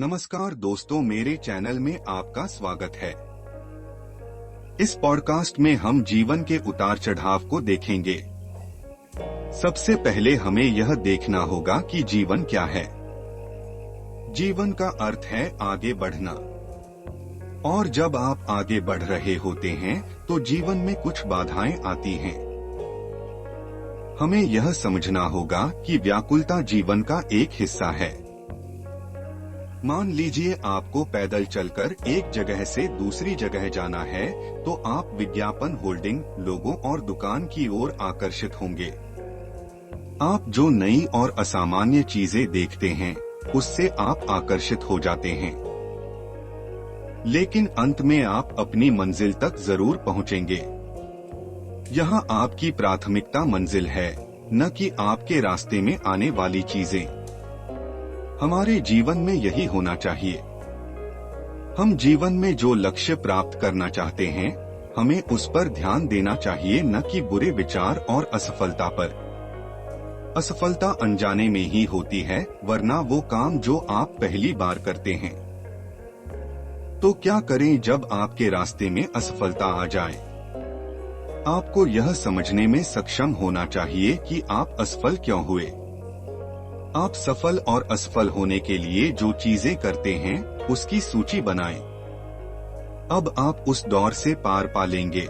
नमस्कार दोस्तों, मेरे चैनल में आपका स्वागत है। इस पॉडकास्ट में हम जीवन के उतार चढ़ाव को देखेंगे। सबसे पहले हमें यह देखना होगा कि जीवन क्या है। जीवन का अर्थ है आगे बढ़ना। और जब आप आगे बढ़ रहे होते हैं तो जीवन में कुछ बाधाएं आती हैं। हमें यह समझना होगा कि व्याकुलता जीवन का एक हिस्सा है। मान लीजिए आपको पैदल चलकर एक जगह से दूसरी जगह जाना है, तो आप विज्ञापन, होल्डिंग, लोगों और दुकान की ओर आकर्षित होंगे। आप जो नई और असामान्य चीजें देखते हैं, उससे आप आकर्षित हो जाते हैं। लेकिन अंत में आप अपनी मंजिल तक जरूर पहुंचेंगे। यहाँ आपकी प्राथमिकता मंजिल है, न कि आपके रास्ते में आने वाली चीजें। हमारे जीवन में यही होना चाहिए। हम जीवन में जो लक्ष्य प्राप्त करना चाहते हैं, हमें उस पर ध्यान देना चाहिए, न कि बुरे विचार और असफलता पर। असफलता अनजाने में ही होती है, वरना वो काम जो आप पहली बार करते हैं। तो क्या करें जब आपके रास्ते में असफलता आ जाए? आपको यह समझने में सक्षम होना चाहिए कि आप असफल क्यों हुए। आप सफल और असफल होने के लिए जो चीजें करते हैं, उसकी सूची बनाएं। अब आप उस दौर से पार पा लेंगे।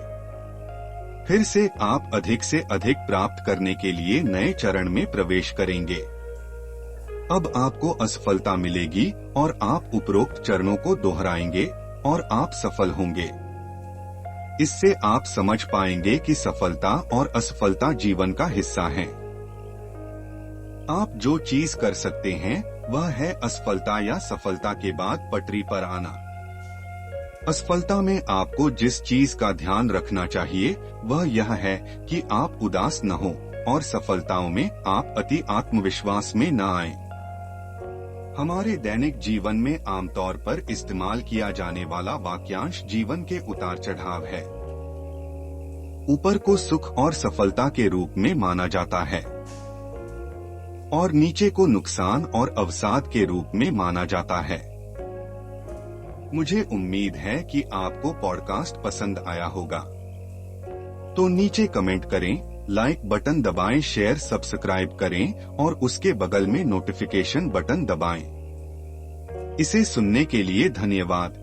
फिर से आप अधिक से अधिक प्राप्त करने के लिए नए चरण में प्रवेश करेंगे। अब आपको असफलता मिलेगी और आप उपरोक्त चरणों को दोहराएंगे और आप सफल होंगे। इससे आप समझ पाएंगे कि सफलता और असफलता जीवन का हिस्सा है। आप जो चीज कर सकते हैं वह है असफलता या सफलता के बाद पटरी पर आना। असफलता में आपको जिस चीज का ध्यान रखना चाहिए वह यह है कि आप उदास न हो और सफलताओं में आप अति आत्मविश्वास में न आएं। हमारे दैनिक जीवन में आमतौर पर इस्तेमाल किया जाने वाला वाक्यांश जीवन के उतार चढ़ाव है। ऊपर को सुख और सफलता के रूप में माना जाता है और नीचे को नुकसान और अवसाद के रूप में माना जाता है। मुझे उम्मीद है कि आपको पॉडकास्ट पसंद आया होगा। तो नीचे कमेंट करें, लाइक बटन दबाएं, शेयर सब्सक्राइब करें और उसके बगल में नोटिफिकेशन बटन दबाएं। इसे सुनने के लिए धन्यवाद।